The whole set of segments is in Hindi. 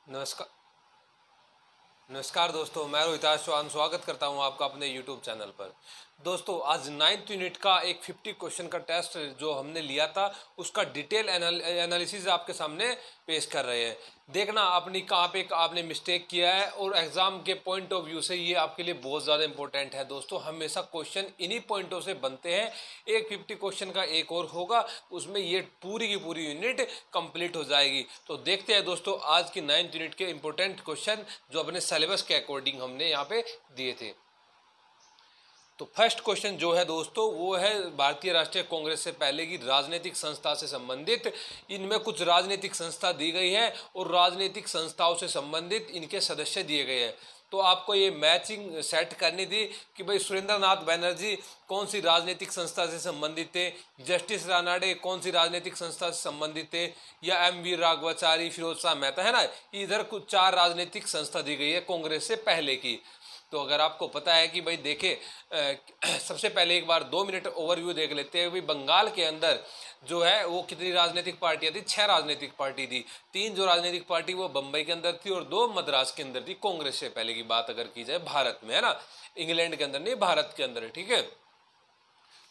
नमस्कार। नमस्कार दोस्तों, मैं रोहिताश चौहान स्वागत करता हूं आपका अपने YouTube चैनल पर। दोस्तों, आज 9th यूनिट का एक 50 क्वेश्चन का टेस्ट जो हमने लिया था उसका डिटेल एनालिसिस आपके सामने पेश कर रहे हैं। देखना अपनी कहाँ पे आपने मिस्टेक किया है और एग्जाम के पॉइंट ऑफ व्यू से ये आपके लिए बहुत ज़्यादा इंपॉर्टेंट है। दोस्तों, हमेशा क्वेश्चन इन्हीं पॉइंटों से बनते हैं। एक 50 क्वेश्चन का एक और होगा, उसमें ये पूरी की पूरी यूनिट कंप्लीट हो जाएगी। तो देखते हैं दोस्तों आज की 9th यूनिट के इंपॉर्टेंट क्वेश्चन जो अपने सिलेबस के अकॉर्डिंग हमने यहाँ पे दिए थे। तो फर्स्ट क्वेश्चन जो है दोस्तों वो है भारतीय राष्ट्रीय कांग्रेस से पहले की राजनीतिक संस्था से संबंधित। इनमें कुछ राजनीतिक संस्था दी गई है और राजनीतिक संस्थाओं से संबंधित इनके सदस्य दिए गए हैं। तो आपको ये मैचिंग सेट करनी थी कि भाई सुरेंद्र नाथ बनर्जी कौन सी राजनीतिक संस्था से संबंधित थे, जस्टिस रानाडे कौन सी राजनीतिक संस्था से संबंधित थे, या एम.वी. राघवाचारी, फिरोज शाह मेहता, है ना। इधर कुछ 4 राजनीतिक संस्था दी गई है कांग्रेस से पहले की। तो अगर आपको पता है कि भाई देखे सबसे पहले एक बार 2 मिनट ओवरव्यू देख लेते हैं। भाई बंगाल के अंदर जो है वो कितनी राजनीतिक पार्टियां थी? 6 राजनीतिक पार्टी थी। 3 जो राजनीतिक पार्टी वो बंबई के अंदर थी और 2 मद्रास के अंदर थी। कांग्रेस से पहले की बात अगर की जाए भारत में, है ना, इंग्लैंड के अंदर नहीं, भारत के अंदर, ठीक है।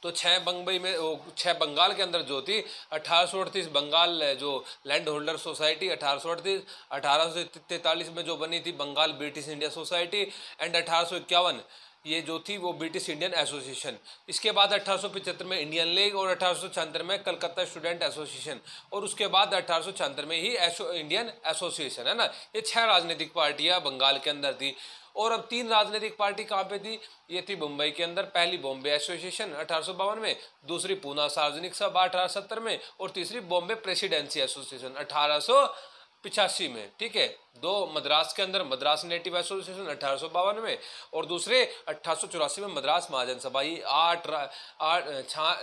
तो 6 बंबई में, 6 बंगाल के अंदर जो थी 1838 बंगाल जो लैंड होल्डर सोसाइटी 1838, 1843 में जो बनी थी Bengal British India Society, and 1851 ये जो थी वो ब्रिटिश इंडियन एसोसिएशन। इसके बाद 1875 में इंडियन लीग और 1876 में कलकत्ता स्टूडेंट एसोसिएशन, और उसके बाद 1876 में ही इंडियन एसोसिएशन, है ना। ये 6 राजनीतिक पार्टियां बंगाल के अंदर थी। और अब 3 राजनीतिक पार्टी कहाँ पे थी? ये थी मुंबई के अंदर। पहली बॉम्बे एसोसिएशन 1852 में, दूसरी पूना सार्वजनिक सभा 1870 में, और तीसरी बॉम्बे प्रेसिडेंसी एसोसिएशन 1885 में, ठीक है। 2 मद्रास के अंदर मद्रास नेटिव एसोसिएशन 1852 में, और दूसरे 1884 में मद्रास महाजन सभा। ये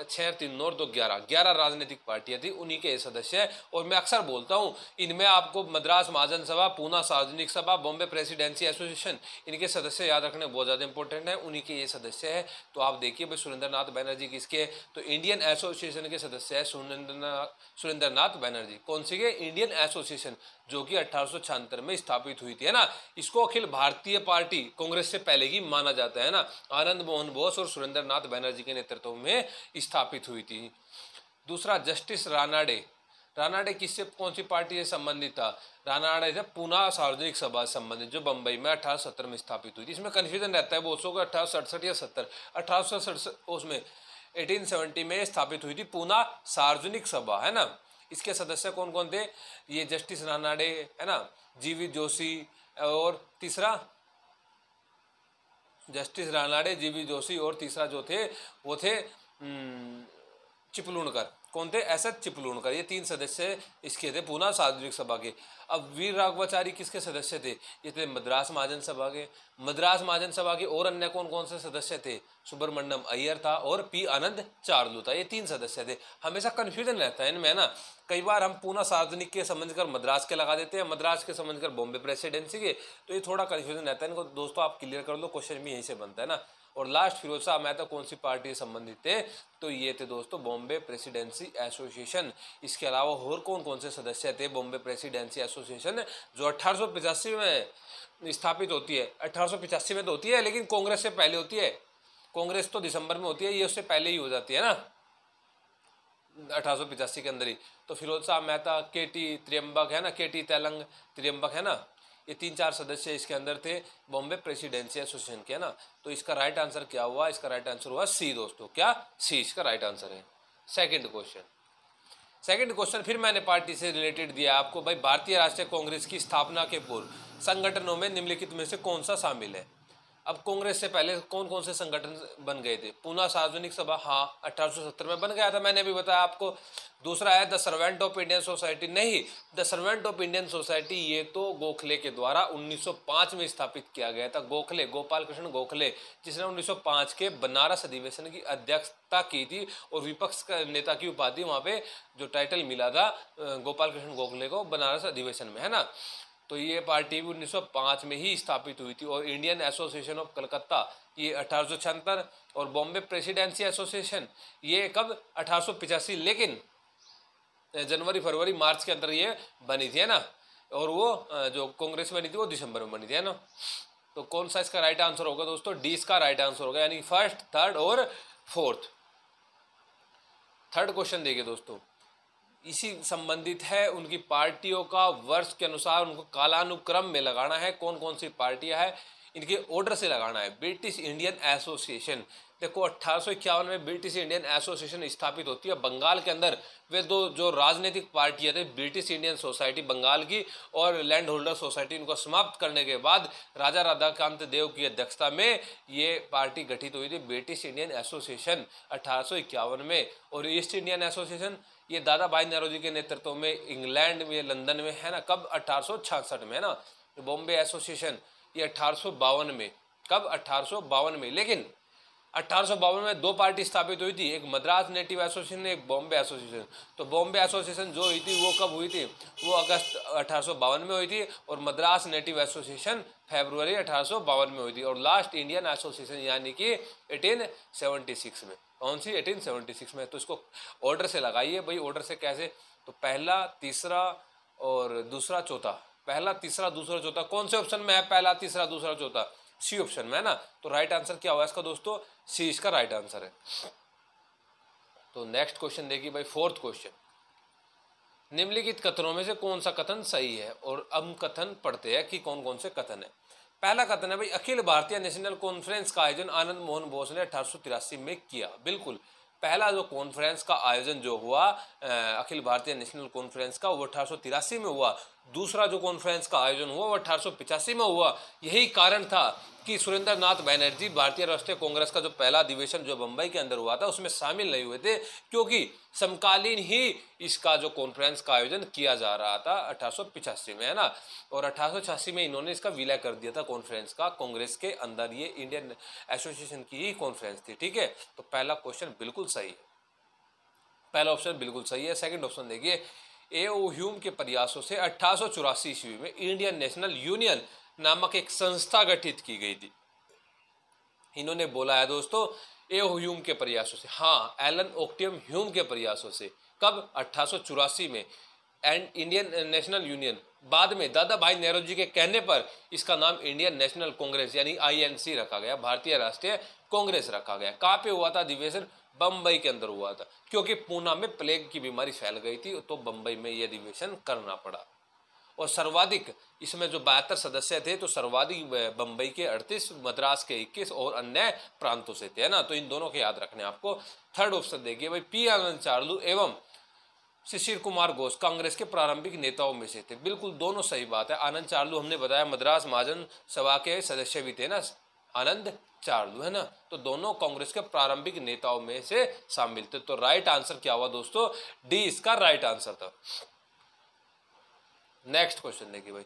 6 3 9 2 11 राजनीतिक पार्टियां थी, उन्हीं के सदस्य हैं। और मैं अक्सर बोलता हूं इनमें आपको मद्रास महाजन सभा, पूना सार्वजनिक सभा, बॉम्बे प्रेसिडेंसी एसोसिएशन, इनके सदस्य याद रखने बहुत ज्यादा इंपॉर्टेंट है, उन्हीं के ये सदस्य है। तो आप देखिए भाई सुरेंद्र नाथ बनर्जी किसके? तो इंडियन एसोसिएशन के सदस्य है सुरेंद्र नाथ बनर्जी। कौन सी के? इंडियन एसोसिएशन, जो कि 1876 में स्थापित हुई थी, है ना। इसको अखिल भारतीय पार्टी कांग्रेस से पहले की माना जाता है ना। आनंद मोहन बोस और सुरेंद्र नाथ बनर्जी के नेतृत्व में स्थापित हुई थी। दूसरा जस्टिस रानाडे। रानाडे किससे, कौन सी पार्टी से संबंधित था? रानाडे से पूना सार्वजनिक सभा से संबंधित, जो बंबई में 1870 में स्थापित हुई थी। इसमें कंफ्यूजन रहता है बोसों का 1867 या 70। 1867 उसमें 1870 में स्थापित हुई थी पूना सार्वजनिक सभा, है ना। इसके सदस्य कौन कौन थे? ये जस्टिस रानाडे, है ना, जीवी जोशी, और तीसरा जस्टिस रानाडे, जीवी जोशी, और तीसरा जो थे वो थे चिपलूणकर। कौन थे? एस.एच. चिपलूणकर। ये 3 सदस्य इसके थे पूना सार्वजनिक सभा के। अब वीर राघवाचारी किसके सदस्य थे? ये थे मद्रास महाजन सभा के। मद्रास महाजन सभा के और अन्य कौन कौन से सदस्य थे? सुब्रमण्यम अय्यर था और पी आनंद चार्लू था। ये 3 सदस्य थे। हमेशा कंफ्यूजन रहता है इनमें ना। कई बार हम पूना सार्वजनिक के समझ कर मद्रास के लगा देते हैं, मद्रास के समझ कर बॉम्बे प्रेसिडेंसी के, तो ये थोड़ा कंफ्यूजन रहता है। इनको दोस्तों आप क्लियर कर लो, क्वेश्चन भी यहीं से बनता है ना। और लास्ट फिरोज शाह मेहता कौन सी पार्टी से संबंधित थे? तो ये थे दोस्तों बॉम्बे प्रेसिडेंसी एसोसिएशन। इसके अलावा और कौन कौन से सदस्य थे बॉम्बे प्रेसिडेंसी एसोसिएशन, जो 1885 में स्थापित होती है? 1885 में तो होती है, लेकिन कांग्रेस से पहले होती है। कांग्रेस तो दिसंबर में होती है, ये उससे पहले ही हो जाती है ना, 1885 के अंदर ही। तो फिरोज शाह मेहता, के.टी. त्र्यंबक, है ना, के.टी. तेलंग त्र्यंबक, है ना, ये 3-4 सदस्य इसके अंदर थे बॉम्बे प्रेसिडेंसी एसोसिएशन के, है ना। तो इसका राइट आंसर क्या हुआ? इसका राइट आंसर हुआ सी दोस्तों। क्या? सी इसका राइट आंसर है। सेकंड क्वेश्चन फिर मैंने पार्टी से रिलेटेड दिया आपको। भाई भारतीय राष्ट्रीय कांग्रेस की स्थापना के पूर्व संगठनों में निम्नलिखित में से कौन सा शामिल है? अब कांग्रेस से पहले कौन कौन से संगठन बन गए थे? पूना सार्वजनिक सभा, हाँ, 1870 में बन गया था, मैंने अभी बताया आपको। दूसरा है the Servant of Indian Society. नहीं, the Servant of Indian Society ये तो गोखले के द्वारा 1905 में स्थापित किया गया था। गोखले, गोपाल कृष्ण गोखले, जिसने 1905 के बनारस अधिवेशन की अध्यक्षता की थी और विपक्ष का नेता की उपाधि वहां पे जो टाइटल मिला था गोपाल कृष्ण गोखले को बनारस अधिवेशन में, है ना। तो ये पार्टी भी 1905 में ही स्थापित हुई थी। और इंडियन एसोसिएशन ऑफ कलकत्ता ये 1876, और बॉम्बे प्रेसिडेंसी एसोसिएशन ये कब? 1885, लेकिन जनवरी फरवरी मार्च के अंदर ये बनी थी, है ना। और वो जो कांग्रेस बनी थी वो दिसंबर में बनी थी, है ना। तो कौन सा इसका राइट आंसर होगा दोस्तों? डी इसका राइट आंसर होगा, यानी फर्स्ट, थर्ड और फोर्थ। थर्ड क्वेश्चन देखिए दोस्तों, इसी संबंधित है। उनकी पार्टियों का वर्ष के अनुसार उनको कालानुक्रम में लगाना है। कौन कौन सी पार्टियां हैं, इनके ऑर्डर से लगाना है। ब्रिटिश इंडियन एसोसिएशन, देखो 1851 में ब्रिटिश इंडियन एसोसिएशन स्थापित होती है बंगाल के अंदर। वे दो जो राजनीतिक पार्टियां थे, ब्रिटिश इंडियन सोसाइटी बंगाल की और लैंड होल्डर सोसाइटी, इनको समाप्त करने के बाद राजा राधाकांत देव की अध्यक्षता में ये पार्टी गठित हुई थी, ब्रिटिश इंडियन एसोसिएशन 1851 में। और ईस्ट इंडियन एसोसिएशन ये दादा भाई नौरोजी के नेतृत्व में इंग्लैंड में, लंदन में, है ना, कब? 1866 में, है ना। बॉम्बे एसोसिएशन ये 1852 में, कब? 1852 में। लेकिन 1852 में दो पार्टी स्थापित हुई थी, एक मद्रास नेटिव एसोसिएशन, एक बॉम्बे एसोसिएशन। तो बॉम्बे एसोसिएशन जो हुई थी वो कब हुई थी? वो अगस्त 1852 में हुई थी, और मद्रास नेटिव एसोसिएशन फरवरी 1852 में हुई थी। और लास्ट इंडियन एसोसिएशन यानी कि 1876 में। कौन सी? 1876 में। तो इसको ऑर्डर से लगाइए भाई। ऑर्डर से कैसे? तो पहला, तीसरा और दूसरा, चौथा। पहला, तीसरा, दूसरा, चौथा कौन से ऑप्शन में है? पहला, तीसरा, दूसरा, चौथा सी ऑप्शन में, है ना। तो राइट आंसर क्या होगा इसका दोस्तों? सी इसका राइट आंसर है। तो नेक्स्ट क्वेश्चन देखिए भाई, फोर्थ क्वेश्चन, निम्नलिखित कथनों में से कौन सा कथन सही है? और अब कथन पढ़ते हैं कि कौन कौन से कथन है। पहला कथन है भाई, अखिल भारतीय नेशनल कॉन्फ्रेंस का आयोजन आनंद मोहन बोस ने 1883 में किया। बिल्कुल, पहला जो कॉन्फ्रेंस का आयोजन जो हुआ अखिल भारतीय नेशनल कॉन्फ्रेंस का, वो 1883 में हुआ। दूसरा जो कॉन्फ्रेंस का आयोजन हुआ वो 1885 में हुआ। यही कारण था कि सुरेंद्र नाथ बैनर्जी भारतीय राष्ट्रीय कांग्रेस का जो पहला अधिवेशन जो बंबई के अंदर हुआ था उसमें शामिल नहीं हुए थे, क्योंकि समकालीन ही इसका जो कॉन्फ्रेंस का आयोजन किया जा रहा था 1885 में, है ना। और 1886 में इन्होंने इसका विलय कर दिया था कॉन्फ्रेंस का, कांग्रेस के अंदर। ये इंडियन एसोसिएशन की ही कॉन्फ्रेंस थी, ठीक है। तो पहला क्वेश्चन बिल्कुल सही है, पहला ऑप्शन बिल्कुल सही है। सेकंड ऑप्शन देखिए, एओ ह्यूम के प्रयासों से 1884 ईस्वी में इंडियन नेशनल यूनियन नामक एक संस्था गठित की गई थी। इन्होंने बोला है दोस्तों एओ ह्यूम के प्रयासों से, हाँ, एलन ओक्टियम ह्यूम के प्रयासों से। कब? 1884 में। एंड इंडियन नेशनल यूनियन, बाद में दादा भाई नेहरू के कहने पर इसका नाम इंडियन नेशनल कांग्रेस यानी आईएनसी रखा गया, भारतीय राष्ट्रीय कांग्रेस रखा गया। कहाँ पे हुआ था अधिवेशन? बंबई के अंदर हुआ था, क्योंकि पूना में प्लेग की बीमारी फैल गई थी, तो बंबई में यह अधिवेशन करना पड़ा। और सर्वाधिक इसमें जो 72 सदस्य थे, तो सर्वाधिक बंबई के 38, मद्रास के 21 और अन्य प्रांतों से थे, है ना। तो इन दोनों के याद रखने आपको। थर्ड ऑप्शन देखिए भाई, पी आनंद चार्लू एवं शिशिर कुमार घोष कांग्रेस के प्रारंभिक नेताओं में से थे। बिल्कुल दोनों सही बात है। आनंद चार्लू हमने बताया मद्रास महाजन सभा के सदस्य भी थे ना, आनंद चार्लू, है ना। तो दोनों कांग्रेस के प्रारंभिक नेताओं में से शामिल थे। तो राइट आंसर क्या हुआ दोस्तों? डी इसका राइट आंसर था। नेक्स्ट क्वेश्चन देखिए भाई,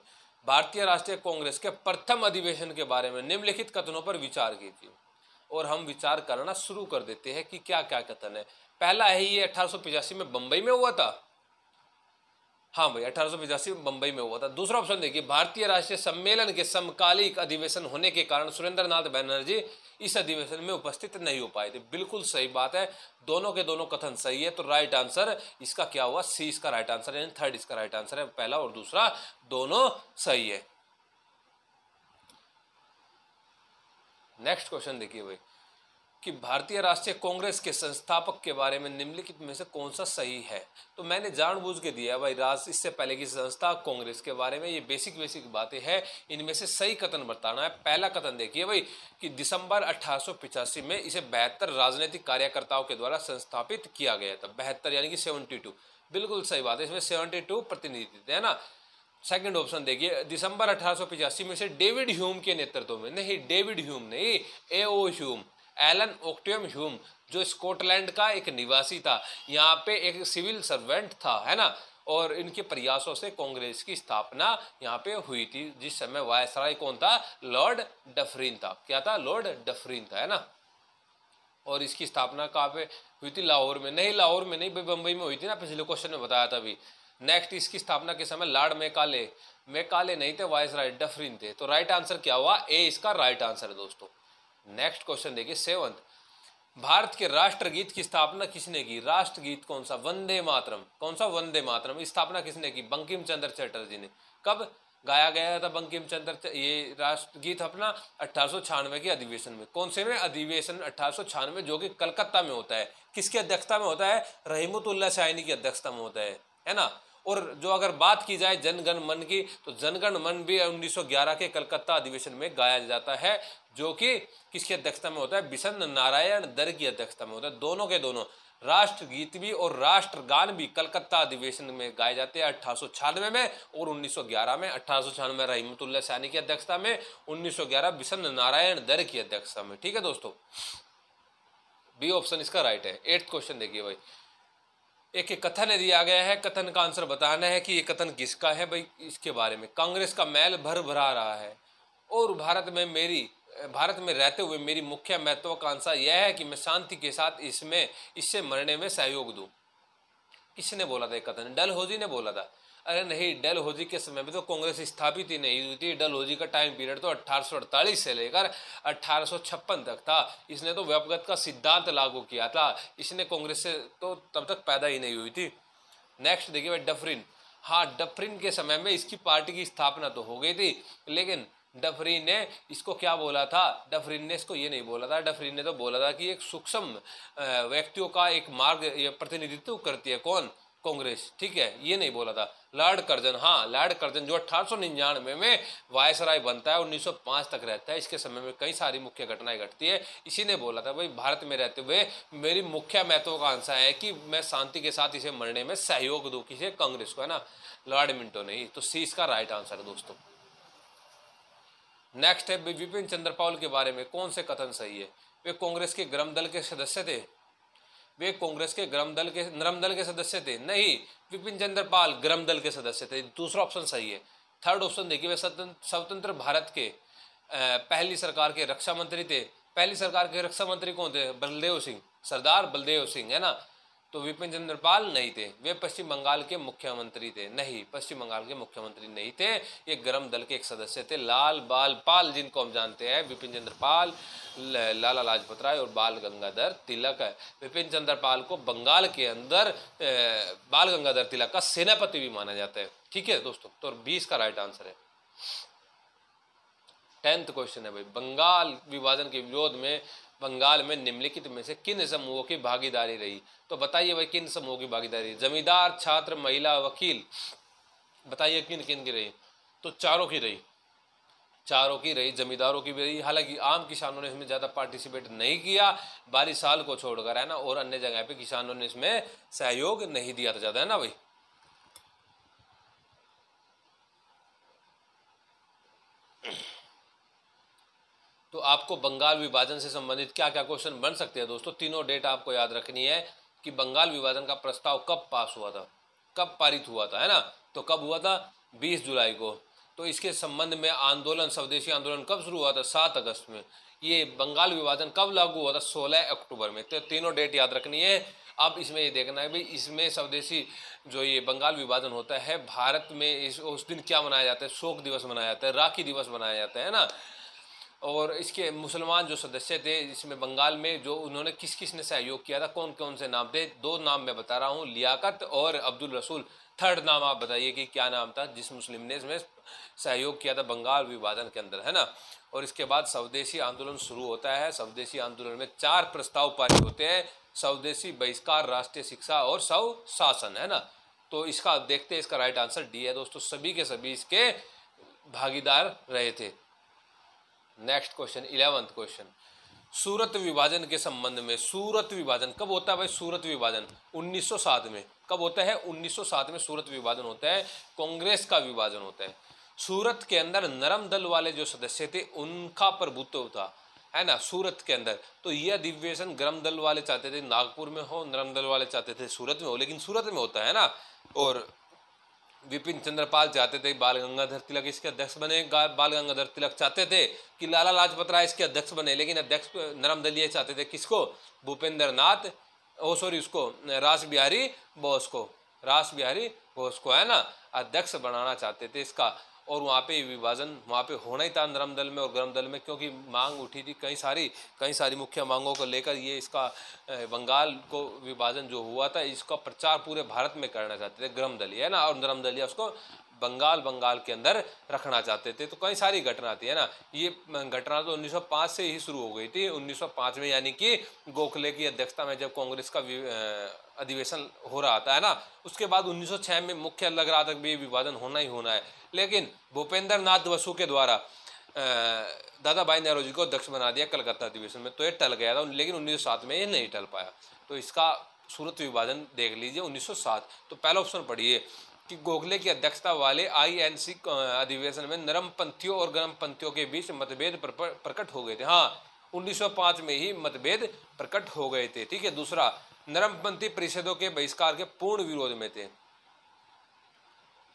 भारतीय राष्ट्रीय कांग्रेस के प्रथम अधिवेशन के बारे में निम्नलिखित कथनों पर विचार कीजिए। और हम विचार करना शुरू कर देते हैं कि क्या क्या कथन है। पहला है ये 1885 में बंबई में हुआ था, हाँ भाई 1885 में बंबई में हुआ था। दूसरा ऑप्शन देखिए, भारतीय राष्ट्रीय सम्मेलन के समकालिक अधिवेशन होने के कारण सुरेंद्र नाथ बैनर्जी इस अधिवेशन में उपस्थित नहीं हो पाए थे। बिल्कुल सही बात है, दोनों के दोनों कथन सही है। तो राइट आंसर इसका क्या हुआ? सी इसका राइट आंसर है, थर्ड इसका राइट आंसर है। पहला और दूसरा दोनों सही है। नेक्स्ट क्वेश्चन देखिए भाई, कि भारतीय राष्ट्रीय कांग्रेस के संस्थापक के बारे में निम्नलिखित में से कौन सा सही है? तो मैंने जानबूझ के दिया भाई इससे पहले की संस्था कांग्रेस के बारे में, ये बेसिक बातें हैं, इनमें से सही कथन बताना है। पहला कथन देखिए भाई, कि दिसंबर 1885 में इसे 72 राजनीतिक कार्यकर्ताओं के द्वारा संस्थापित किया गया था। 72 यानी कि 72, बिल्कुल सही बात है, इसमें 72 प्रतिनिधि थे, है ना। सेकंड ऑप्शन देखिए, दिसंबर 1885 में से डेविड ह्यूम के नेतृत्व में, नहीं डेविड ह्यूम नहीं, एओ ह्यूम, एलन ओक्टियम ह्यूम, जो स्कॉटलैंड का एक निवासी था, यहाँ पे एक सिविल सर्वेंट था, है ना। और इनके प्रयासों से कांग्रेस की स्थापना यहाँ पे हुई थी। जिस समय वायसराय कौन था? लॉर्ड डफरिन था। क्या था? लॉर्ड डफरिन था, है ना। और इसकी स्थापना कहाँ पे हुई थी? लाहौर में नहीं, लाहौर में नहीं, बंबई में हुई थी ना, पिछले क्वेश्चन में बताया था अभी। नेक्स्ट, इसकी स्थापना के समय लॉर्ड मैकाले नहीं थे, वायसराय डफरिन थे। तो राइट आंसर क्या हुआ? ए इसका राइट आंसर है दोस्तों। नेक्स्ट क्वेश्चन देखिए, सेवंथ, भारत के राष्ट्रगीत की स्थापना किसने की? राष्ट्रगीत कौन सा? वंदे मातरम। कौन सा? वंदे मातरम। स्थापना किसने की? बंकिम चंद्र चटर्जी ने। कब गाया गया था बंकिम चंद्र ये राष्ट्रगीत अपना 1896 के अधिवेशन में। कौन से में? अधिवेशन 1896 जो कि कलकत्ता में होता है। किसकी अध्यक्षता में होता है? रहीमतुल्लाह शाइनी की अध्यक्षता में होता है ना। और जो अगर बात की जाए जनगण मन की, तो जनगण मन भी 1911 के कलकत्ता अधिवेशन में गाया जाता है, जो कि किसकी अध्यक्षता में होता है? बिशन नारायण दर की अध्यक्षता में होता है। दोनों के दोनों राष्ट्रगीत भी और राष्ट्रगान भी कलकत्ता अधिवेशन में गाए जाते हैं 1896 में और 1911 में। 1896 रहीमतुल्लाह शाइनी की अध्यक्षता में, 1911 बिशन नारायण दर की अध्यक्षता में। ठीक है दोस्तों, बी ऑप्शन इसका राइट है। 8th क्वेश्चन देखिए भाई, एक कथन दिया गया है, कथन का आंसर बताना है कि ये कथन किसका है भाई। इसके बारे में, कांग्रेस का मैल भर भरा रहा है और भारत में रहते हुए मेरी मुख्य महत्वाकांक्षा यह है कि मैं शांति के साथ इससे मरने में सहयोग दूं। किसने बोला था ये कथन? डलहौजी ने बोला था। अरे नहीं, डलहौजी के समय में तो कांग्रेस स्थापित ही नहीं हुई थी। डलहौजी का टाइम पीरियड तो 1848 से लेकर 1856 तक था। इसने तो व्यपगत का सिद्धांत लागू किया था। इसने कांग्रेस से तो तब तक पैदा ही नहीं हुई थी। नेक्स्ट देखिए भाई, डफरिन। हाँ, डफरिन के समय में इसकी पार्टी की स्थापना तो हो गई थी, लेकिन डफरिन ने इसको क्या बोला था? डफरिन ने इसको ये नहीं बोला था। डफरिन ने तो बोला था कि एक सूक्ष्म व्यक्तियों का एक मार्ग ये प्रतिनिधित्व करती है। कौन? कांग्रेस। ठीक है, ये नहीं बोला था। लॉर्ड कर्जन, हाँ लॉर्ड कर्जन जो 1899 में वायसराय बनता है, 1905 तक रहता है। इसके समय में कई सारी मुख्य घटनाएं घटती है। इसी ने बोला था भाई, भारत में रहते हुए मेरी मुख्य महत्वाकांक्षा है कि मैं शांति के साथ इसे मरने में सहयोग दूं। किसे? कांग्रेस को, है ना। लॉर्ड मिंटो नहीं। तो सी इसका राइट आंसर है दोस्तों। नेक्स्ट है विपिन चंद्र पाल के बारे में कौन से कथन सही है? वे कांग्रेस के गर्म दल के सदस्य थे। वे कांग्रेस के नरम दल के सदस्य थे। नहीं, विपिन चंद्र पाल गर्म दल के सदस्य थे। दूसरा ऑप्शन सही है। थर्ड ऑप्शन देखिए, वे स्वतंत्र भारत के पहली सरकार के रक्षा मंत्री थे। पहली सरकार के रक्षा मंत्री कौन थे? बलदेव सिंह, सरदार बलदेव सिंह, है ना। तो विपिन चंद्र पाल नहीं थे। वे पश्चिम बंगाल के मुख्यमंत्री थे। नहीं, पश्चिम बंगाल के मुख्यमंत्री नहीं थे। ये गर्म दल के एक सदस्य थे। लाल बाल पाल, जिनको हम जानते हैं, विपिन चंद्र पाल, लाला लाजपत राय और बाल गंगाधर तिलक। विपिन चंद्र पाल को बंगाल के अंदर बाल गंगाधर तिलक का सेनापति भी माना जाता है। ठीक है दोस्तों, तो 20 का राइट आंसर है। 10th क्वेश्चन है भाई, बंगाल विभाजन के विरोध में बंगाल में निम्नलिखित में से किन समूहों की भागीदारी रही? तो बताइए भाई, किन समूहों की भागीदारी? जमींदार, छात्र, महिला, वकील। बताइए किन किन की रही? तो चारों की रही। चारों की रही, जमींदारों की भी रही। हालांकि आम किसानों ने इसमें ज़्यादा पार्टिसिपेट नहीं किया, 22 साल को छोड़कर, है ना। और अन्य जगह पे किसानों ने इसमें सहयोग नहीं दिया था ज़्यादा, है ना भाई। तो आपको बंगाल विभाजन से संबंधित क्या क्या क्वेश्चन बन सकते हैं दोस्तों? तीनों डेट आपको याद रखनी है कि बंगाल विभाजन का प्रस्ताव कब पास हुआ था, कब पारित हुआ था, है ना। तो कब हुआ था? 20 जुलाई को। तो इसके संबंध में आंदोलन, स्वदेशी आंदोलन कब शुरू हुआ था? 7 अगस्त में। ये बंगाल विभाजन कब लागू हुआ था? 16 अक्टूबर में। तो तीनों डेट याद रखनी है। अब इसमें ये देखना है भाई, इसमें स्वदेशी जो ये बंगाल विभाजन होता है, भारत में उस दिन क्या मनाया जाता है? शोक दिवस मनाया जाता है, राखी दिवस मनाया जाता है ना। और इसके मुसलमान जो सदस्य थे इसमें बंगाल में, जो उन्होंने किस किस ने सहयोग किया था, कौन कौन से नाम थे? 2 नाम मैं बता रहा हूँ, लियाकत और अब्दुल रसूल। थर्ड नाम आप बताइए कि क्या नाम था जिस मुस्लिम ने इसमें सहयोग किया था बंगाल विभाजन के अंदर, है ना। और इसके बाद स्वदेशी आंदोलन शुरू होता है। स्वदेशी आंदोलन में 4 प्रस्ताव पारित होते हैं: स्वदेशी बहिष्कार, राष्ट्रीय शिक्षा और स्वशासन, है ना। तो इसका देखते हैं, इसका राइट आंसर डी है दोस्तों। सभी के सभी इसके भागीदार रहे थे। नेक्स्ट क्वेश्चन, 11th क्वेश्चन, सूरत विभाजन के संबंध में। सूरत विभाजन कब होता है भाई? सूरत विभाजन 1907 में। कब होता है? 1907 में सूरत विभाजन होता है। कांग्रेस का विभाजन होता है। सूरत के अंदर नरम दल वाले जो सदस्य थे उनका प्रभुत्व था, है ना, सूरत के अंदर। तो यह अधिवेशन गर्म दल वाले चाहते थे नागपुर में हो, नरम दल वाले चाहते थे सूरत में हो, लेकिन सूरत में होता है ना। और विपिन चंद्र पाल चाहते थे बाल गंगाधर तिलक इसके अध्यक्ष बने। बाल गंगाधर तिलक चाहते थे कि लाला लाजपत राय इसके अध्यक्ष बने, लेकिन अध्यक्ष नरम दलीय चाहते थे किसको? भूपेंद्र नाथ, उसको रास बिहारी बोस को, है ना, अध्यक्ष बनाना चाहते थे इसका। और वहाँ पे विभाजन वहाँ पे होना ही था नरम दल में और गर्म दल में, क्योंकि मांग उठी थी कई सारी मुख्य मांगों को लेकर। ये इसका बंगाल को विभाजन जो हुआ था इसका प्रचार पूरे भारत में करना चाहते थे गर्म दलीय, है ना, और नरम दलीय उसको बंगाल के अंदर रखना चाहते थे। तो कई सारी घटना थी, है ना। ये घटना तो 1905 से ही शुरू हो गई थी। 1905 में, यानी कि गोखले की अध्यक्षता में जब कांग्रेस का अधिवेशन हो रहा था, है ना, उसके बाद 1906 में मुख्य लग रहा था कि ये विभाजन होना ही होना है। लेकिन भूपेंद्र नाथ बसु के द्वारा दादा भाई नौरोजी को अध्यक्ष बना दिया कलकत्ता अधिवेशन में, तो ये टल गया था। लेकिन 1907 में ये नहीं टल पाया। तो इसका सूरत विभाजन देख लीजिए 1907। तो पहला ऑप्शन पढ़िए कि गोखले की अध्यक्षता वाले INC अधिवेशन में नरमपंथियों और गर्मपंथियों के बीच मतभेद प्रकट हो गए थे। हाँ, 1905 में ही मतभेद प्रकट हो गए थे। ठीक है। दूसरा, नरमपंथी परिषदों के बहिष्कार के पूर्ण विरोध में थे।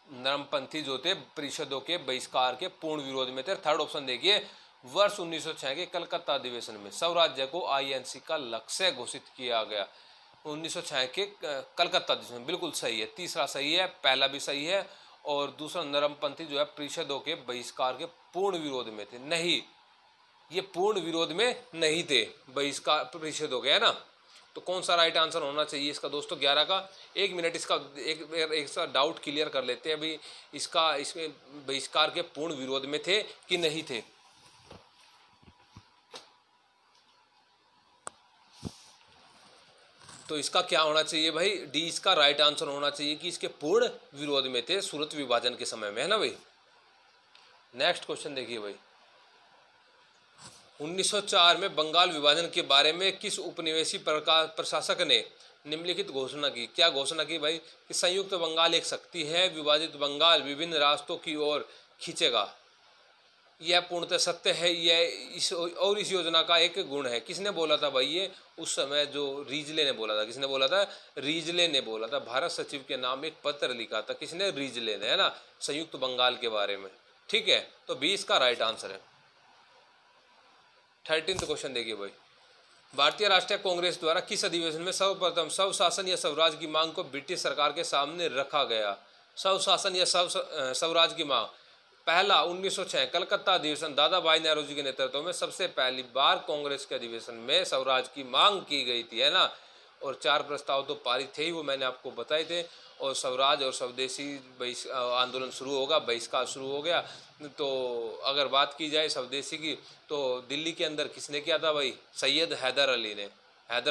नरमपंथी जो थे परिषदों के बहिष्कार के पूर्ण विरोध में थे। थर्ड ऑप्शन देखिए, वर्ष 1906 के कलकत्ता अधिवेशन में स्वराज्य को INC का लक्ष्य घोषित किया गया। 1906 के कलकत्ता अधिवेशन, बिल्कुल सही है। तीसरा सही है, पहला भी सही है। और दूसरा, नरमपंथी जो है परिषदों के बहिष्कार के पूर्ण विरोध में थे। नहीं, ये पूर्ण विरोध में नहीं थे, बहिष्कार परिषदों के, है ना। तो कौन सा राइट आंसर होना चाहिए इसका दोस्तों? 11 का। 1 मिनट इसका एक सा डाउट क्लियर कर लेते हैं अभी। इसमें बहिष्कार के पूर्ण विरोध में थे कि नहीं थे? तो इसका क्या होना चाहिए भाई? डी इसका राइट आंसर होना चाहिए कि इसके पूर्ण विरोध में थे सूरत विभाजन के समय में, है ना भाई। नेक्स्ट क्वेश्चन देखिए भाई, 1904 में बंगाल विभाजन के बारे में किस उपनिवेशी प्रशासक ने निम्नलिखित घोषणा की? क्या घोषणा की भाई? कि संयुक्त बंगाल एक शक्ति है, विभाजित बंगाल विभिन्न रास्तों की ओर खींचेगा। यह पूर्णतः सत्य है। इस योजना का एक गुण है। किसने बोला था भाई ये? उस समय जो रीजले ने बोला था। किसने बोला था? रीजले ने बोला था। भारत सचिव के नाम एक पत्र लिखा था। किसने? रीजले ने, है ना, संयुक्त बंगाल के बारे में। ठीक है। तो 20 का राइट आंसर है। 13th क्वेश्चन देखिए भाई, भारतीय राष्ट्रीय कांग्रेस द्वारा किस अधिवेशन में सर्वप्रथम स्वशासन या स्वराज की मांग को ब्रिटिश सरकार के सामने रखा गया? स्वशासन या स्वराज की मांग। पहला, 1906 कलकत्ता अधिवेशन, दादा भाई नौरोजी के नेतृत्व में सबसे पहली बार कांग्रेस के अधिवेशन में स्वराज की मांग की गई थी, है ना। और 4 प्रस्ताव तो पारित थे ही, वो मैंने आपको बताए थे। और स्वराज और स्वदेशी आंदोलन शुरू होगा, बहिष्कार शुरू हो गया। तो अगर बात की जाए स्वदेशी की, तो दिल्ली के अंदर किसने किया था भाई? सैयद हैदर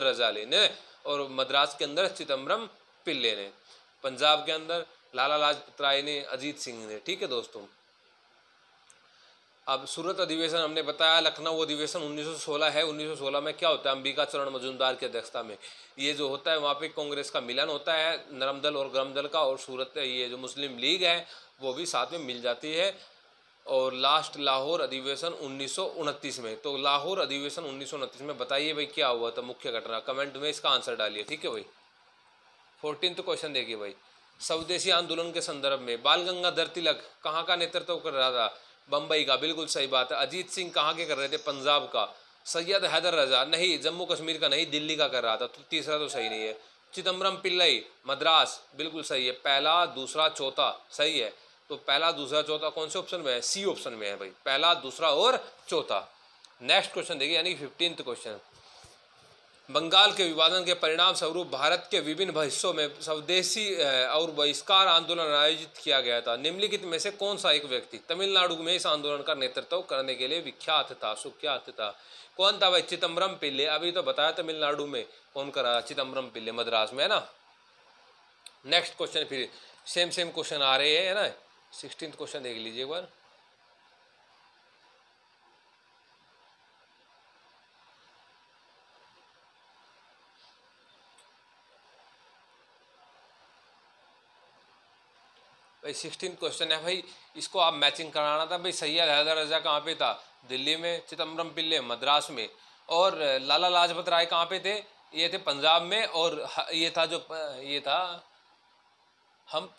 रजा अली ने। और मद्रास के अंदर चिदम्बरम पिल्ले ने। पंजाब के अंदर लाला लाजपत राय ने, अजीत सिंह ने। ठीक है दोस्तों। अब सूरत अधिवेशन हमने बताया, लखनऊ अधिवेशन 1916 है। 1916 में क्या होता है? अंबिका चरण मजूमदार की अध्यक्षता में ये जो होता है, वहाँ पे कांग्रेस का मिलन होता है, नरम दल और गरम दल का। और सूरत ये जो मुस्लिम लीग है वो भी साथ में मिल जाती है। और लास्ट लाहौर अधिवेशन 1929 में। तो लाहौर अधिवेशन 1929 में बताइए भाई क्या हुआ था, मुख्य घटना। कमेंट में इसका आंसर डालिए। ठीक है भाई। 14th क्वेश्चन देखिए भाई, स्वदेशी आंदोलन के संदर्भ में बाल गंगाधर तिलक कहाँ का नेतृत्व कर रहा था? बम्बई का, बिल्कुल सही बात है। अजीत सिंह कहाँ के कर रहे थे? पंजाब का। सैयद हैदर रजा, नहीं, जम्मू कश्मीर का नहीं, दिल्ली का कर रहा था। तो तीसरा तो सही नहीं है। चिदम्बरम पिल्लई, मद्रास, बिल्कुल सही है। पहला, दूसरा, चौथा सही है। तो पहला, दूसरा, चौथा कौन से ऑप्शन में है? सी ऑप्शन में है भाई, पहला, दूसरा और चौथा। नेक्स्ट क्वेश्चन देखिए, यानी 15th क्वेश्चन, बंगाल के विभाजन के परिणाम स्वरूप भारत के विभिन्न हिस्सों में स्वदेशी और बहिष्कार आंदोलन आयोजित किया गया था। निम्नलिखित में से कौन सा एक व्यक्ति तमिलनाडु में इस आंदोलन का नेतृत्व करने के लिए विख्यात था, सुख्यात था? कौन था भाई? चिदम्बरम पिल्ले। अभी तो बताया तमिलनाडु में कौन करा? चिदम्बरम पिल्ले, मद्रास में, है ना। नेक्स्ट क्वेश्चन, फिर सेम क्वेश्चन आ रहे हैं, है ना। 16th क्वेश्चन देख लीजिए एक बार। भाई 16th क्वेश्चन है भाई, इसको आप मैचिंग कराना था भाई। सैयद हैदर रजा कहाँ पे था? दिल्ली में। चिदम्बरम पिल्ले मद्रास में। और लाला लाजपत राय कहाँ पे थे? ये थे पंजाब में। और ये था हम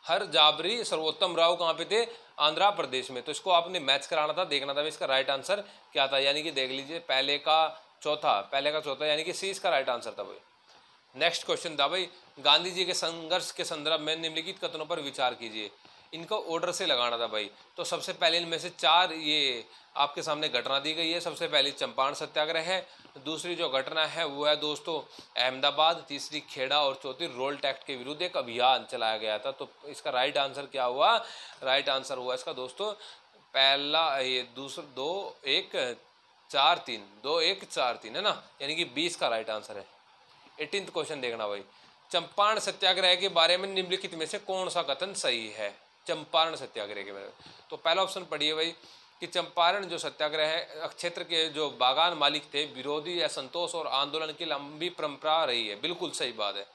हर जाबरी सर्वोत्तम राव कहाँ पे थे? आंध्र प्रदेश में। तो इसको आपने मैच कराना था, देखना था इसका राइट आंसर क्या था। यानी कि देख लीजिए, पहले का चौथा, यानी कि सी इसका राइट आंसर था भाई। नेक्स्ट क्वेश्चन था भाई, गांधी जी के संघर्ष के संदर्भ में निम्नलिखित कथनों पर विचार कीजिए। इनको ऑर्डर से लगाना था भाई। तो सबसे पहले इनमें से 4 ये आपके सामने घटना दी गई है। सबसे पहली चंपारण सत्याग्रह है, दूसरी जो घटना है वो है दोस्तों अहमदाबाद, तीसरी खेड़ा और चौथी रोल टैक्स के विरुद्ध एक अभियान चलाया गया था। तो इसका राइट आंसर क्या हुआ? राइट आंसर हुआ इसका दोस्तों पहला, ये दूसरा 2 1 4 3 2 1 4 3 है ना, यानी कि 20 का राइट आंसर है। 18th क्वेश्चन देखना भाई, चंपारण सत्याग्रह के बारे में निम्नलिखित में से कौन सा कथन सही है? चंपारण सत्याग्रह के बारे में तो पहला ऑप्शन पढ़िए भाई कि चंपारण जो सत्याग्रह है, क्षेत्र के जो बागान मालिक थे विरोधी असंतोष और आंदोलन की लंबी परंपरा रही है। बिल्कुल सही बात है।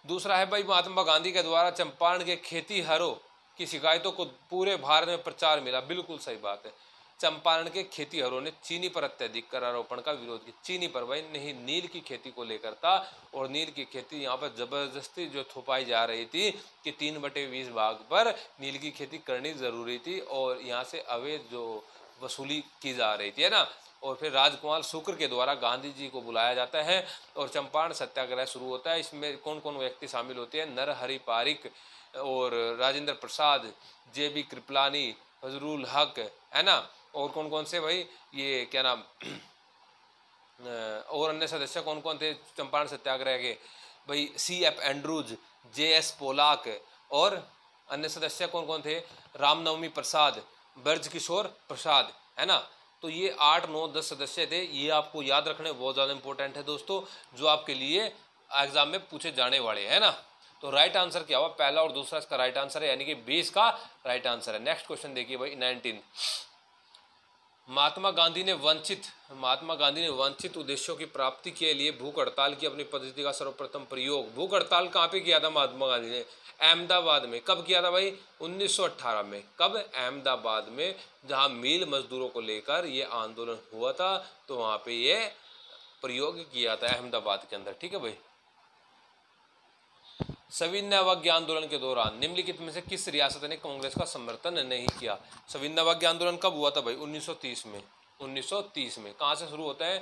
दूसरा है भाई महात्मा गांधी के द्वारा चंपारण के खेतीहरों की शिकायतों को पूरे भारत में प्रचार मिला। बिल्कुल सही बात है। चंपारण के खेतीहरों ने चीनी पर अत्यधिक करारोपण का विरोध किया। चीनी पर भाई नहीं, नील की खेती को लेकर था, और नील की खेती यहाँ पर जबरदस्ती जो थोपाई जा रही थी कि 3/20 भाग पर नील की खेती करनी जरूरी थी, और यहाँ से अवैध जो वसूली की जा रही थी, है ना। और फिर राजकुमार शुक्र के द्वारा गांधी जी को बुलाया जाता है और चंपारण सत्याग्रह शुरू होता है। इसमें कौन कौन व्यक्ति शामिल होते हैं? नरहरि पारिक और राजेंद्र प्रसाद, JB कृपलानी, फजलुल हक, है ना। और कौन कौन से भाई, ये क्या नाम और अन्य सदस्य कौन कौन थे चंपारण सत्याग्रह के? भाई CF एंड्रूज, JS पोलाक, और अन्य सदस्य कौन कौन थे? रामनवमी प्रसाद, ब्रज किशोर प्रसाद, है ना। तो ये 8 9 10 सदस्य थे। ये आपको याद रखने बहुत ज़्यादा इंपॉर्टेंट है दोस्तों, जो आपके लिए एग्जाम में पूछे जाने वाले हैं ना। तो राइट आंसर क्या हुआ? पहला और दूसरा इसका राइट आंसर है, यानी कि 20 का राइट आंसर है। नेक्स्ट क्वेश्चन देखिए भाई 19, महात्मा गांधी ने वंचित उद्देश्यों की प्राप्ति के लिए भूख हड़ताल की अपनी पद्धति का सर्वप्रथम प्रयोग, भूख हड़ताल कहाँ पे किया था महात्मा गांधी ने? अहमदाबाद में। कब किया था भाई? 1918 में। कब? अहमदाबाद में, जहां मिल मजदूरों को लेकर ये आंदोलन हुआ था, तो वहां पे ये प्रयोग किया था अहमदाबाद के अंदर। ठीक है भाई। सविनय अवज्ञा आंदोलन के दौरान निम्नलिखित में से किस रियासत ने कांग्रेस का समर्थन नहीं किया? सविनय अवज्ञा आंदोलन कब हुआ था भाई? 1930 में। 1930 में। कहां से शुरू होता है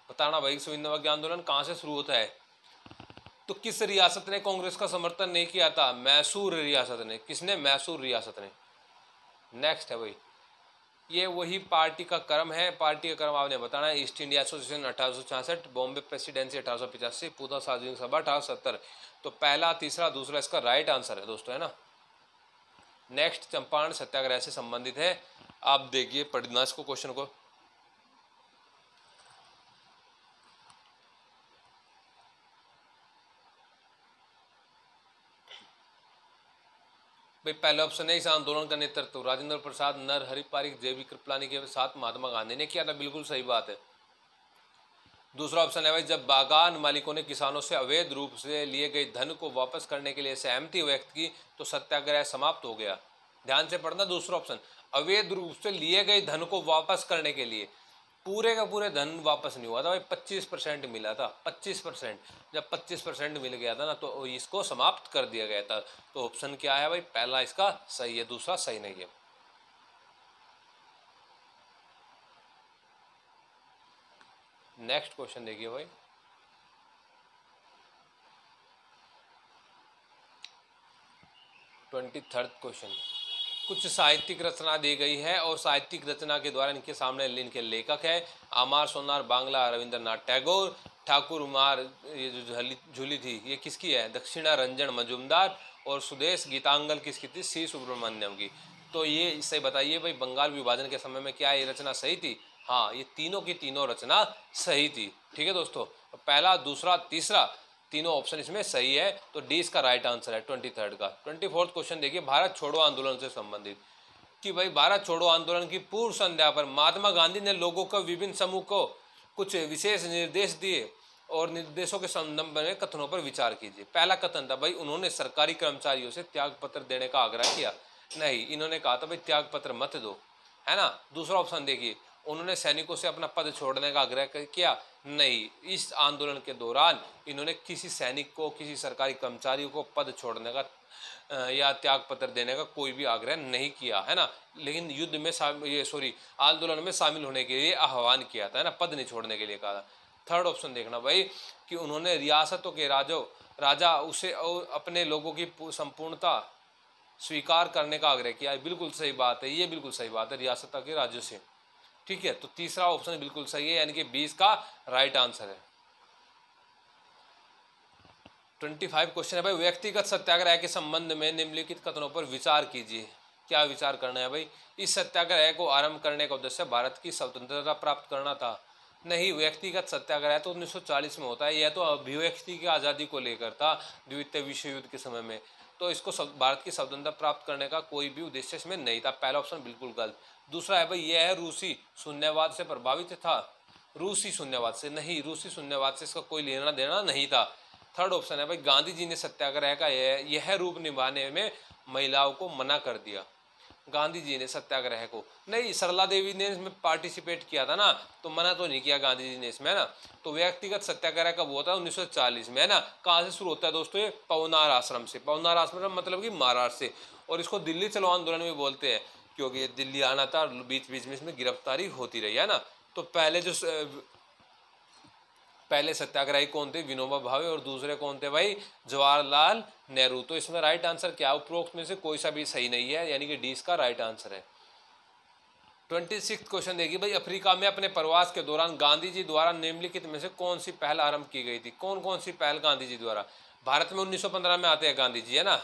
बताना भाई, सविनय अवज्ञा आंदोलन कहां से शुरू होता है? तो किस रियासत ने कांग्रेस का समर्थन नहीं किया था? मैसूर रियासत ने। किसने? मैसूर रियासत ने। नेक्स्ट है भाई, ये वही पार्टी का क्रम है। पार्टी का क्रम आपने बताना है। East India association 1866, Bombay presidency 1885, Poona सार्वजनिक सभा 1870। तो पहला, तीसरा, दूसरा इसका राइट आंसर है दोस्तों, है ना। नेक्स्ट चंपारण सत्याग्रह से संबंधित है। आप देखिए पढ़ना इसको, क्वेश्चन को। भाई पहला ऑप्शन है, इस आंदोलन का नेतृत्व राजेंद्र प्रसाद, नरहरि पारिक, JB कृपलानी के साथ महात्मा गांधी ने किया था। बिल्कुल सही बात है। दूसरा ऑप्शन है भाई, जब बागान मालिकों ने किसानों से अवैध रूप से लिए गए धन को वापस करने के लिए सहमति व्यक्त की तो सत्याग्रह समाप्त हो गया। ध्यान से पढ़ना दूसरा ऑप्शन, अवैध रूप से लिए गए धन को वापस करने के लिए। पूरे का पूरे धन वापस नहीं हुआ था भाई, 25% मिला था। 25%, जब 25% मिल गया था ना, तो इसको समाप्त कर दिया गया था। तो ऑप्शन क्या है भाई? पहला इसका सही है, दूसरा सही नहीं है। नेक्स्ट क्वेश्चन देखिए भाई, 23rd क्वेश्चन। कुछ साहित्यिक रचना दी गई है और साहित्यिक रचना के द्वारा इनके सामने इनके लेखक है आमार सोनार बांग्ला रविंद्रनाथ टैगोर, ठाकुर उमार ये जो झूली थी ये किसकी है? दक्षिणा रंजन मजुमदार, और सुदेश गीतांगल किसकी थी? C सुब्रमण्यम की। तो ये इससे बताइए भाई, बंगाल विभाजन के समय में क्या ये रचना सही थी? हाँ, ये तीनों की तीनों रचना सही थी। ठीक है दोस्तों, पहला, दूसरा, तीसरा, तीनों ऑप्शन इसमें सही है। तो डी इसका राइट आंसर है 23rd का। 24th क्वेश्चन देखिए, भारत छोड़ो आंदोलन से संबंधित कि भाई भारत छोड़ो आंदोलन की पूर्व संध्या पर महात्मा गांधी ने लोगों को विभिन्न समूह को कुछ विशेष निर्देश दिए और निर्देशों के संदर्भ में कथनों पर विचार कीजिए। पहला कथन था भाई, उन्होंने सरकारी कर्मचारियों से त्याग पत्र देने का आग्रह किया। नहीं, इन्होंने कहा था भाई त्याग पत्र मत दो, है ना। दूसरा ऑप्शन देखिए, उन्होंने सैनिकों से अपना पद छोड़ने का आग्रह किया। नहीं, इस आंदोलन के दौरान इन्होंने किसी सैनिक को, किसी सरकारी कर्मचारी को पद छोड़ने का या त्याग पत्र देने का कोई भी आग्रह नहीं किया, है ना। लेकिन युद्ध में आंदोलन में शामिल होने के लिए आह्वान किया था, है ना, पद नहीं छोड़ने के लिए कहा था। थर्ड ऑप्शन देखना भाई कि उन्होंने रियासतों के राजा उसे अपने लोगों की संपूर्णता स्वीकार करने का आग्रह किया। बिल्कुल सही बात है, ये बिल्कुल सही बात है, रियासत के राज्यों से। ठीक है, तो तीसरा ऑप्शन बिल्कुल सही है, यानी कि 20 का राइट आंसर है। 25 क्वेश्चन है भाई, व्यक्तिगत सत्याग्रह के संबंध में निम्नलिखित कथनों पर विचार कीजिए। क्या विचार करना है भाई? इस सत्याग्रह को आरंभ करने का उद्देश्य भारत की स्वतंत्रता प्राप्त करना था। नहीं, व्यक्तिगत सत्याग्रह तो 1940 में होता है, यह तो अभिव्यक्ति की आज़ादी को लेकर था द्वितीय विश्व युद्ध के समय में। तो इसको भारत की स्वतंत्रता प्राप्त करने का कोई भी उद्देश्य इसमें नहीं था। पहला ऑप्शन बिल्कुल गलत। दूसरा है भाई, यह रूसी शून्यवाद से प्रभावित था। रूसी शून्यवाद से नहीं, रूसी शून्यवाद से इसका कोई लेना देना नहीं था। थर्ड ऑप्शन है भाई, गांधी जी ने सत्याग्रह का यह रूप निभाने में महिलाओं को मना कर दिया। गांधी जी ने सत्याग्रह को नहीं, सरला देवी ने इसमें पार्टिसिपेट किया था ना, तो मना तो नहीं किया गांधी जी ने इसमें, है ना। तो व्यक्तिगत सत्याग्रह कब हुआ था? 1940 में, है ना। कहाँ से शुरू होता है दोस्तों? ये पवनार आश्रम से। पवनार आश्रम मतलब कि महाराष्ट्र से, और इसको दिल्ली चलो आंदोलन भी बोलते हैं, क्योंकि ये दिल्ली आना था, बीच बीच में इसमें गिरफ्तारी होती रही, है ना। तो पहले सत्याग्रही कौन थे? विनोबा भावे। और दूसरे कौन थे भाई? जवाहरलाल नेहरू। तो इसमें राइट आंसर क्या? उपरोक्त में से कोई सा भी सही नहीं है, यानी कि डी इसका राइट आंसर है। 26 क्वेश्चन देखिए भाई, अफ्रीका में अपने प्रवास के दौरान गांधी जी द्वारा निम्नलिखित में से कौन सी पहल आरंभ की गई थी? कौन कौन सी पहल गांधी जी द्वारा? भारत में 1915 में आते हैं गांधी जी, है ना।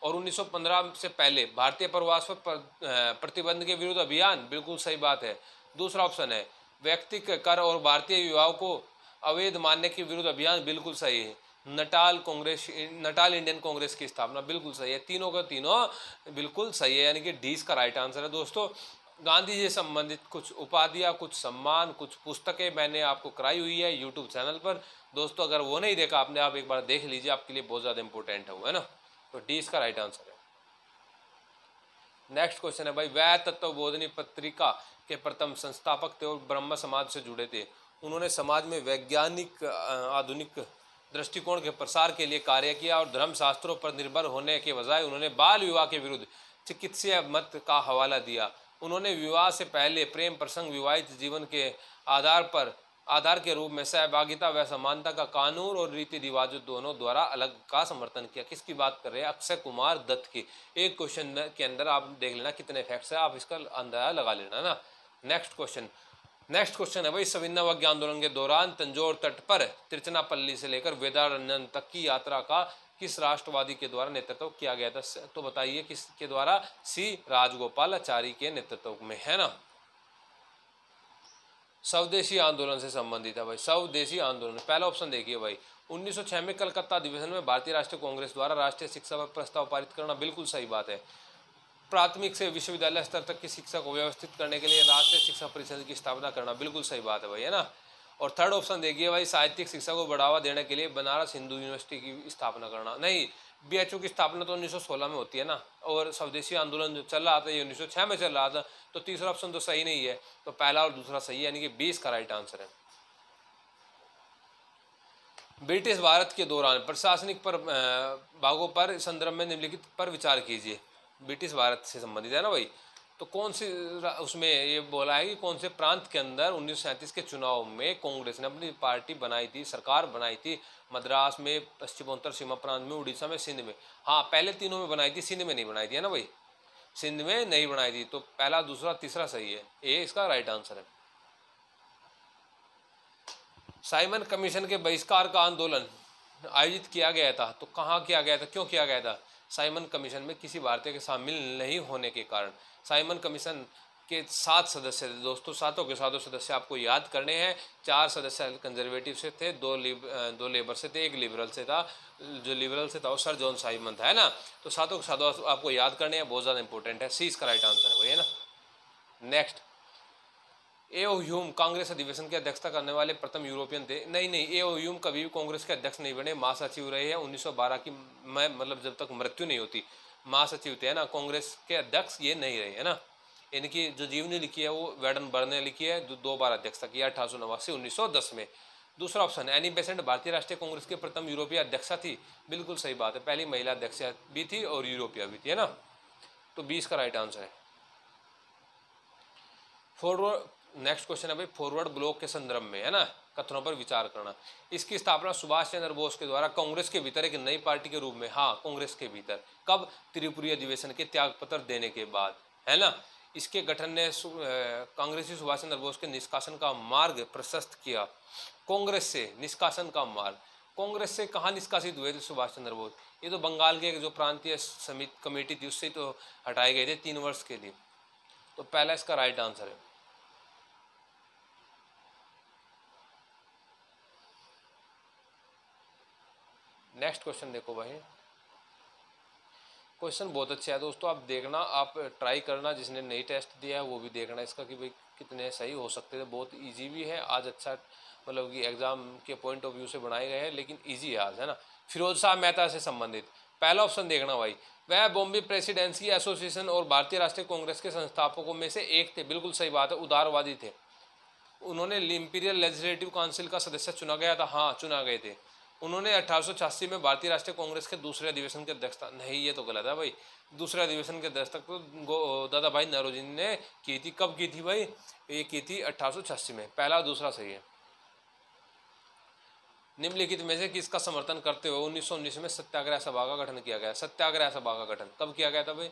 और 1915 से पहले भारतीय प्रवास पर प्रतिबंध के विरुद्ध अभियान, बिल्कुल सही बात है। दूसरा ऑप्शन है व्यक्तिगत कर और भारतीय विवाह को अवैध मानने के विरुद्ध अभियान, बिल्कुल सही है। नटाल इंडियन कांग्रेस की स्थापना, बिल्कुल सही है। तीनों का तीनों बिल्कुल सही है, यानी कि डी का राइट आंसर है। दोस्तों, गांधी जी से संबंधित कुछ उपाधियां, कुछ सम्मान, कुछ पुस्तकें मैंने आपको कराई हुई है यूट्यूब चैनल पर। दोस्तों, अगर वो नहीं देखा आपने, आप एक बार देख लीजिए, आपके लिए बहुत ज़्यादा इंपॉर्टेंट है वो, है ना। तो डी इसका राइट आंसर है। नेक्स्ट क्वेश्चन है भाई, वह तत्वबोधिनी पत्रिका के प्रथम संस्थापक थे और ब्रह्म समाज से जुड़े थे। उन्होंने समाज में वैज्ञानिक आधुनिक दृष्टिकोण के प्रसार के लिए कार्य किया और धर्मशास्त्रों पर निर्भर होने के बजाय उन्होंने बाल विवाह के विरुद्ध चिकित्सीय मत का हवाला दिया। उन्होंने विवाह से पहले प्रेम प्रसंग, विवाहित जीवन के आधार के रूप में सहभागिता व समानता का कानून और रीति रिवाजों दोनों द्वारा अलग का समर्थन किया। किसकी बात कर रहे हैं? अक्षय कुमार दत्त की। एक क्वेश्चन के अंदर आप देख लेना कितने फैक्ट्स है, आप इसका अंदाजा लगा लेना ना। नेक्स्ट क्वेश्चन है भाई, सविनय आंदोलन के दौरान तंजौर तट पर तिरुचनापल्ली से लेकर वेदारण्यम तक की यात्रा का किस राष्ट्रवादी के द्वारा नेतृत्व किया गया था? तो बताइए किसके द्वारा? सी राजगोपालाचारी के नेतृत्व में, है ना। स्वदेशी आंदोलन से संबंधित है भाई, स्वदेशी आंदोलन। पहला ऑप्शन देखिए भाई, 1906 में कलकत्ता अधिवेशन में भारतीय राष्ट्रीय कांग्रेस द्वारा राष्ट्रीय शिक्षा पर प्रस्ताव पारित करना, बिल्कुल सही बात है। प्राथमिक से विश्वविद्यालय स्तर तक की शिक्षा को व्यवस्थित करने के लिए राष्ट्रीय शिक्षा परिषद की स्थापना करना, बिल्कुल सही बात है भाई, है ना। और थर्ड ऑप्शन देखिए भाई, साहित्यिक शिक्षा को बढ़ावा देने के लिए बनारस हिंदू यूनिवर्सिटी की स्थापना करना। नहीं, बीएचयू की स्थापना तो 1916 में होती है ना, और स्वदेशी आंदोलन जो चल रहा था ये 1906 में चल रहा था। तो तीसरा ऑप्शन तो सही नहीं है, तो पहला और दूसरा सही है, यानी कि 20 का राइट आंसर है। ब्रिटिश भारत के दौरान प्रशासनिक भागों पर संदर्भ में निम्नलिखित पर विचार कीजिए। ब्रिटिश भारत से संबंधित है ना भाई। तो कौन सी उसमें ये बोला है कि कौन से प्रांत के अंदर 1937 के चुनाव में कांग्रेस ने अपनी पार्टी बनाई थी, सरकार बनाई थी? मद्रास में, पश्चिमोत्तर सीमा प्रांत में, उड़ीसा में, सिंध में। हाँ, पहले तीनों में बनाई थी, सिंध में नहीं बनाई थी, है ना भाई। सिंध में नहीं बनाई थी। तो पहला, दूसरा, तीसरा सही है, ये इसका राइट आंसर है। साइमन कमीशन के बहिष्कार का आंदोलन आयोजित किया गया था, तो कहाँ किया गया था, क्यों किया गया था? साइमन कमीशन में किसी भारतीय के शामिल नहीं होने के कारण। साइमन कमीशन के 7 सदस्य थे दोस्तों, सातों के सातों सदस्य आपको याद करने हैं। 4 सदस्य कंजर्वेटिव से थे, 2 लेबर से थे, 1 लिबरल से था। जो लिबरल से था वो सर जॉन साइमन था, है ना। तो सातों के सातों आपको याद करने हैं, बहुत ज़्यादा इंपॉर्टेंट है। सी इसका राइट आंसर है भाई, है ना। नेक्स्ट, एओ ह्यूम कांग्रेस अधिवेशन की अध्यक्षता करने वाले प्रथम यूरोपियन थे। नहीं, एओ ह्यूम कभी भी कांग्रेस के अध्यक्ष नहीं बने, महासचिव रहे हैं 1912 की, मतलब जब तक मृत्यु नहीं होती महासचिव थे, है ना। कांग्रेस के अध्यक्ष ये नहीं रहे, है ना। इनकी जो जीवनी लिखी है वो वेडनबर्ग ने लिखी है, 2 बार अध्यक्षता किया, 1889 1910 में। दूसरा ऑप्शन, एनी बेसेंट भारतीय राष्ट्रीय कांग्रेस के प्रथम यूरोपीय अध्यक्षा थी, बिल्कुल सही बात है, पहली महिला अध्यक्ष भी थी और यूरोपीय भी थी, है ना। तो 20 का राइट आंसर है। नेक्स्ट क्वेश्चन है भाई, फॉरवर्ड ब्लॉक के संदर्भ में, है ना, कथनों पर विचार करना। इसकी स्थापना सुभाष चंद्र बोस के द्वारा कांग्रेस के भीतर एक नई पार्टी के रूप में, हाँ कांग्रेस के भीतर, कब? त्रिपुरी अधिवेशन के त्यागपत्र देने के बाद, है ना। इसके गठन ने कांग्रेसी सुभाष चंद्र बोस के निष्कासन का मार्ग प्रशस्त किया। कांग्रेस से निष्कासन का मार्ग, कांग्रेस से कहाँ निष्कासित हुए थे सुभाष चंद्र बोस? ये तो बंगाल के एक जो प्रांतीय समिति कमेटी थी उससे तो हटाए गए थे 3 वर्ष के लिए। तो पहला इसका राइट आंसर है। नेक्स्ट क्वेश्चन देखो भाई, क्वेश्चन बहुत अच्छा है दोस्तों, आप देखना, आप ट्राई करना, जिसने नई टेस्ट दिया है वो भी देखना इसका कि भाई कितने सही हो सकते थे। बहुत इजी भी है आज, अच्छा मतलब कि एग्जाम के पॉइंट ऑफ व्यू से बनाए गए हैं, लेकिन इजी है आज, है ना। फिरोज शाह मेहता से संबंधित पहला ऑप्शन देखना भाई, वह बॉम्बे प्रेसिडेंसी एसोसिएशन और भारतीय राष्ट्रीय कांग्रेस के संस्थापकों में से एक थे। बिल्कुल सही बात है, उदारवादी थे। उन्होंने इंपीरियल लेजिस्लेटिव काउंसिल का सदस्य चुना गया था, हाँ चुना गए थे। उन्होंने 1886 में भारतीय राष्ट्रीय कांग्रेस के दूसरे अधिवेशन के अध्यक्षता, नहीं ये तो गलत है भाई, दूसरे अधिवेशन के अध्यक्षता तो दादा भाई नौरोजी ने की थी। कब की थी भाई? ये की थी 1886 में। पहला दूसरा सही है। निम्नलिखित में से किसका समर्थन करते हुए 1919 में सत्याग्रह सभा का गठन किया गया? सत्याग्रह सभा का गठन कब किया गया था भाई?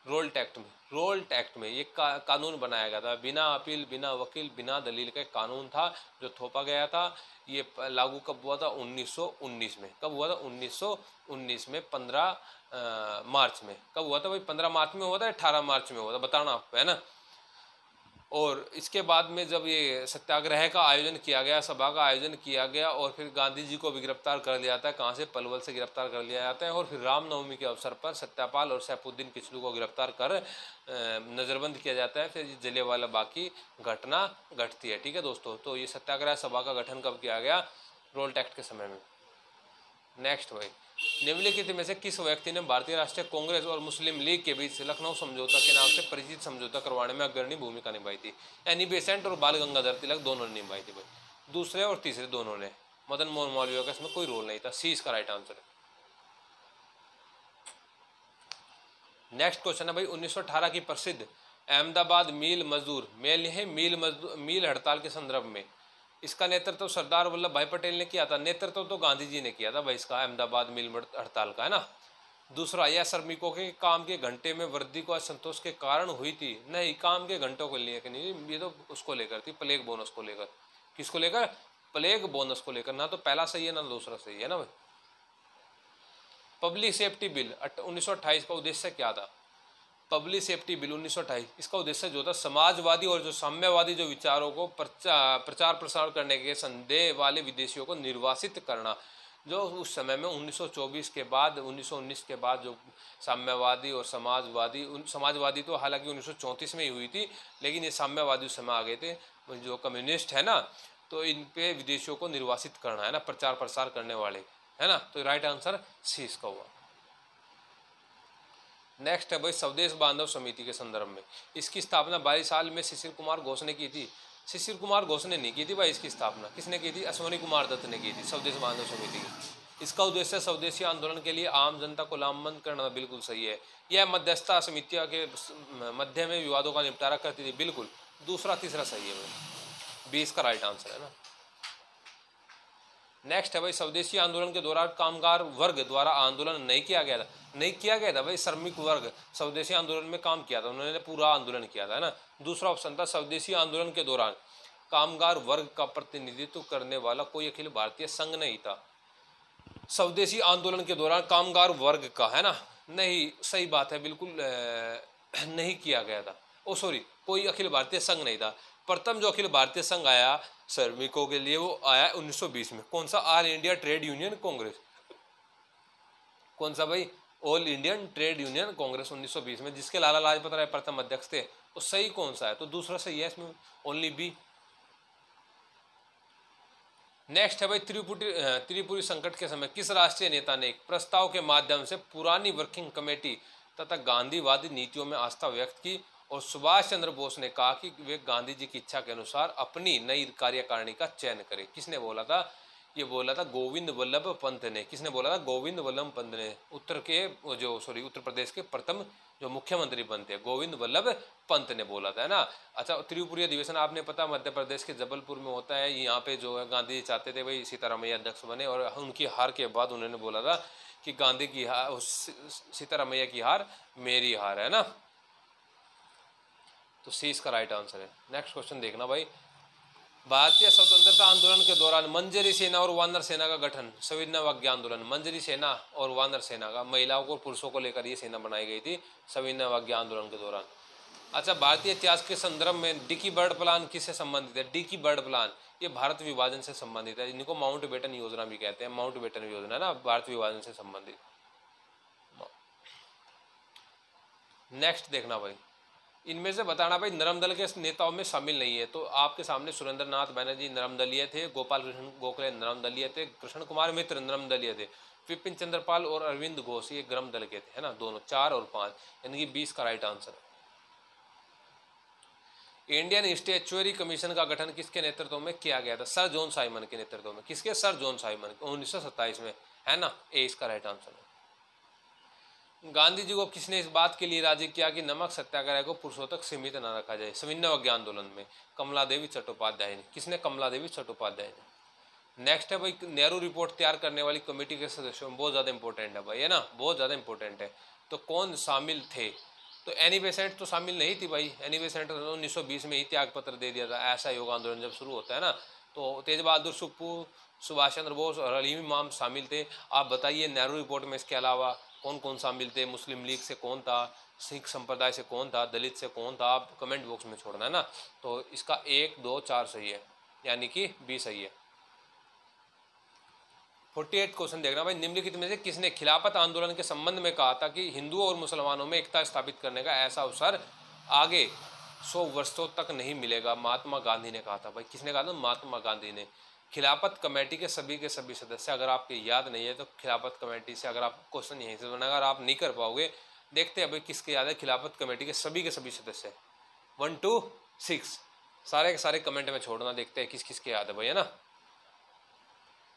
रोल्ट एक्ट में। रोल्ट एक्ट में ये कानून बनाया गया था, बिना अपील, बिना वकील, बिना दलील का कानून था जो थोपा गया था। ये लागू कब हुआ था? 1919 में। कब हुआ था? 1919 में 15 मार्च में। कब हुआ था भाई? 15 मार्च में हुआ था, 18 मार्च में हुआ था, बताना आपको, है ना। और इसके बाद में जब ये सत्याग्रह का आयोजन किया गया, सभा का आयोजन किया गया, और फिर गांधी जी को भी गिरफ्तार कर लिया जाता है। कहाँ से? पलवल से गिरफ्तार कर लिया जाता है। और फिर रामनवमी के अवसर पर सत्यापाल और सैफुद्दीन किचलू को गिरफ्तार कर नज़रबंद किया जाता है। फिर जलियांवाला बाग की घटना घटती है। ठीक है दोस्तों, तो ये सत्याग्रह सभा का गठन कब किया गया? रोल्ट एक्ट के समय में। नेक्स्ट भाई, निम्नलिखित में से किस व्यक्ति ने भारतीय राष्ट्रीय कांग्रेस और मुस्लिम लीग के बीच लखनऊ समझौता के नाम से परिचित समझौता करवाने में अग्रणी भूमिका निभाई थी? एनी बेसेंट और बाल गंगाधर तिलक दोनों ने निभाई थी भाई। दूसरे और तीसरे दोनों ने, मदन मोहन मालवीय का इसमें कोई रोल नहीं था। सी इसका राइट आंसर है। नेक्स्ट क्वेश्चन है भाई, 1918 की प्रसिद्ध अहमदाबाद मील हड़ताल के संदर्भ में इसका नेतृत्व सरदार वल्लभ भाई पटेल ने किया था। नेतृत्व तो गांधी जी ने किया था भाई इसका, अहमदाबाद मील हड़ताल का, है ना। दूसरा, यह श्रमिकों के काम के घंटे में वृद्धि को असंतोष के कारण हुई थी। नहीं, काम के घंटों को लेकर नहीं, ये तो उसको लेकर थी, प्लेग बोनस को लेकर। किसको लेकर? प्लेग बोनस को लेकर। ना तो पहला सही है ना दूसरा सही है ना भाई। पब्लिक सेफ्टी बिल 1928 का उद्देश्य क्या था? पब्लिक सेफ्टी बिल 1928, इसका उद्देश्य जो था समाजवादी और जो साम्यवादी जो विचारों को प्रचार प्रसार करने के संदेह वाले विदेशियों को निर्वासित करना। जो उस समय में 1924 के बाद, 1919 के बाद जो साम्यवादी और समाजवादी तो हालांकि 1934 में ही हुई थी, लेकिन ये साम्यवादी उस समय आ गए थे, जो कम्युनिस्ट है ना, तो इन पे विदेशियों को निर्वासित करना, है ना, प्रचार प्रसार करने वाले, है ना। तो राइट आंसर सी इसका हुआ। नेक्स्ट है भाई, स्वदेश बांधव समिति के संदर्भ में इसकी स्थापना 22 साल में शिशिर कुमार घोष ने की थी। शिशिर कुमार घोष ने नहीं की थी भाई, इसकी स्थापना किसने की थी? अश्वनी कुमार दत्त ने की थी स्वदेश बांधव समिति की। इसका उद्देश्य स्वदेशी आंदोलन के लिए आम जनता को लामबंद करना। बिल्कुल सही है। यह मध्यस्थता समितियों के मध्य में विवादों का निपटारा करती थी। बिल्कुल, दूसरा तीसरा सही है भाई, 20 का राइट आंसर है ना। नेक्स्ट है भाई, स्वदेशी आंदोलन के दौरान कामगार वर्ग द्वारा आंदोलन नहीं किया गया था। नहीं किया गया था भाई, श्रमिक वर्ग स्वदेशी आंदोलन में काम किया था, उन्होंने पूरा आंदोलन किया था, है ना। दूसरा ऑप्शन था, स्वदेशी आंदोलन के दौरान कामगार वर्ग का प्रतिनिधित्व करने वाला कोई अखिल भारतीय संघ नहीं था। स्वदेशी आंदोलन के दौरान कामगार वर्ग का, है ना, नहीं, सही बात है, बिल्कुल नहीं किया गया था। ओ सॉरी, कोई अखिल भारतीय संघ नहीं था। प्रथम जो अखिल भारतीय संघ आया श्रमिकों के लिए वो आया 1920 में। कौन सा? All India trade union Congress. कौन सा भाई? All Indian trade union Congress 1920 में, जिसके लाला लाजपत राय प्रथम अध्यक्ष थे। तो सही कौन सा है? तो दूसरा सही है इसमें, ओनली बी। नेक्स्ट है भाई, त्रिपुरी संकट के समय किस राष्ट्रीय नेता ने एक प्रस्ताव के माध्यम से पुरानी वर्किंग कमेटी तथा गांधीवादी नीतियों में आस्था व्यक्त की और सुभाष चंद्र बोस ने कहा कि वे गांधी जी की इच्छा के अनुसार अपनी नई कार्यकारिणी का चयन करें? किसने बोला था? ये बोला था गोविंद वल्लभ पंत ने। किसने बोला था? गोविंद वल्लभ पंत ने। उत्तर प्रदेश के प्रथम जो मुख्यमंत्री बनते हैं गोविंद वल्लभ पंत ने बोला था, है ना। अच्छा, त्रिपुरी अधिवेशन आपने पता मध्य प्रदेश के जबलपुर में होता है। यहाँ पे जो है गांधी जी चाहते थे भाई सीतारामैया अध्यक्ष बने, और उनकी हार के बाद उन्होंने बोला था कि गांधी की हार, सीतारामैया की हार मेरी हार, है ना। तो सी इसका राइट आंसर है। नेक्स्ट क्वेश्चन देखना भाई। भारतीय स्वतंत्रता आंदोलन के दौरान मंजरी सेना और वानर सेना का गठन, सविनय आंदोलन, मंजरी सेना और वानर सेना का, महिलाओं को पुरुषों को लेकर ये सेना बनाई गई थी सविनय आंदोलन के दौरान। अच्छा, भारतीय इतिहास के संदर्भ में डिकी बर्ड प्लान किससे संबंधित है? डिकी बर्ड प्लान ये भारत विभाजन से संबंधित है। इनको माउंट बेटन योजना भी कहते हैं। माउंट बेटन योजना ना भारत विभाजन से संबंधित। नेक्स्ट देखना भाई, इनमें से बताना भाई नरम दल के नेताओं में शामिल नहीं है। तो आपके सामने सुरेंद्र नाथ बैनर्जी नरम दलीय थे, गोपाल कृष्ण गोखले नरम दलीय थे, कृष्ण कुमार मित्र नरम दलीय थे, विपिन चंद्रपाल और अरविंद घोष ये गरम दल के थे, है ना। दोनों 4 और 5 यानी कि 20 का राइट आंसर है। इंडियन स्टैच्यूअरी कमीशन का गठन किसके नेतृत्व में किया गया था? सर जॉन साइमन के नेतृत्व में। किसके? सर जॉन साइमन, 1927 में, है ना। ए इसका राइट आंसर है। गांधी जी को किसने इस बात के लिए राजी किया कि नमक सत्याग्रह को पुरुषों तक सीमित न रखा जाए? सविनय आंदोलन में कमला देवी चट्टोपाध्याय ने। किसने? कमला देवी चट्टोपाध्याय ने। नेक्स्ट है भाई, नेहरू रिपोर्ट तैयार करने वाली कमेटी के सदस्यों में, बहुत ज़्यादा इंपॉर्टेंट है भाई, है ना, बहुत ज़्यादा इंपॉर्टेंट है। तो कौन शामिल थे? तो एनी बेसेंट तो शामिल नहीं थी भाई। एनी बेसेंट तो 1920 में ही त्याग पत्र दे दिया था, ऐसा योग आंदोलन जब शुरू होता है ना। तो तेज बहादुर सुप्पू, सुभाष चंद्र बोस और अलीम इमाम शामिल थे। आप बताइए नेहरू रिपोर्ट में इसके अलावा कौन कौन शामिल थे? मुस्लिम लीग से कौन था? सिख संप्रदाय से कौन था? दलित से कौन था? आप कमेंट बॉक्स में छोड़ना, है ना। तो इसका 1, 2, 4 सही है, यानी कि बी सही है। 48 क्वेश्चन देखना भाई, निम्नलिखित में से किसने खिलाफत आंदोलन के संबंध में कहा था कि हिंदुओं और मुसलमानों में एकता स्थापित करने का ऐसा अवसर आगे 100 वर्षों तक नहीं मिलेगा? महात्मा गांधी ने कहा था भाई। किसने कहा था? महात्मा गांधी ने। खिलाफत कमेटी के सभी सदस्य, अगर आपके याद नहीं है तो खिलाफत कमेटी से अगर आप क्वेश्चन यहीं से बना, अगर आप नहीं कर पाओगे, देखते हैं भाई किसके याद है खिलाफत कमेटी के सभी सदस्य। 1 to 6 सारे के सारे कमेंट में छोड़ना, देखते हैं किस किस के याद है भाई, है ना।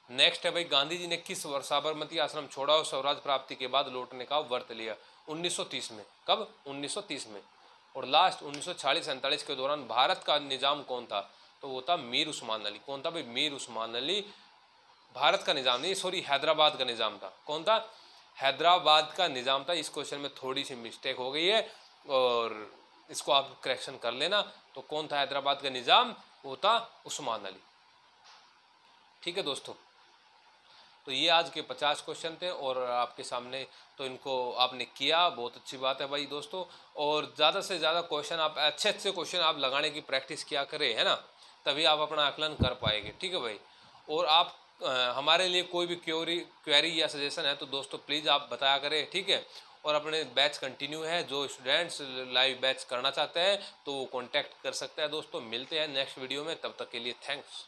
नेक्स्ट है भाई, गांधी जी ने किस वर्ष साबरमती आश्रम छोड़ा और स्वराज प्राप्ति के बाद लौटने का व्रत लिया? 1930 में। कब? 1930 में। और लास्ट 1946-47 के दौरान भारत का निजाम कौन था? तो वो था मीर उस्मान अली। कौन था भाई? मीर उस्मान अली। भारत का निजाम नहीं, सॉरी, हैदराबाद का निजाम था। कौन था? हैदराबाद का निजाम था। इस क्वेश्चन में थोड़ी सी मिस्टेक हो गई है और इसको आप करेक्शन कर लेना। तो कौन था हैदराबाद का निजाम? वो था उस्मान अली। ठीक है दोस्तों, तो ये आज के 50 क्वेश्चन थे और आपके सामने तो इनको आपने किया, बहुत अच्छी बात है भाई दोस्तों। और ज़्यादा से ज़्यादा क्वेश्चन आप अच्छे क्वेश्चन आप लगाने की प्रैक्टिस किया करें, है ना, तभी आप अपना आकलन कर पाएंगे। ठीक है भाई। और आप हमारे लिए कोई भी क्वेरी या सजेशन है तो दोस्तों प्लीज़ आप बताया करें, ठीक है। और अपने बैच कंटिन्यू है, जो स्टूडेंट्स लाइव बैच करना चाहते हैं तो वो कॉन्टैक्ट कर सकते हैं दोस्तों। मिलते हैं नेक्स्ट वीडियो में, तब तक के लिए थैंक्स।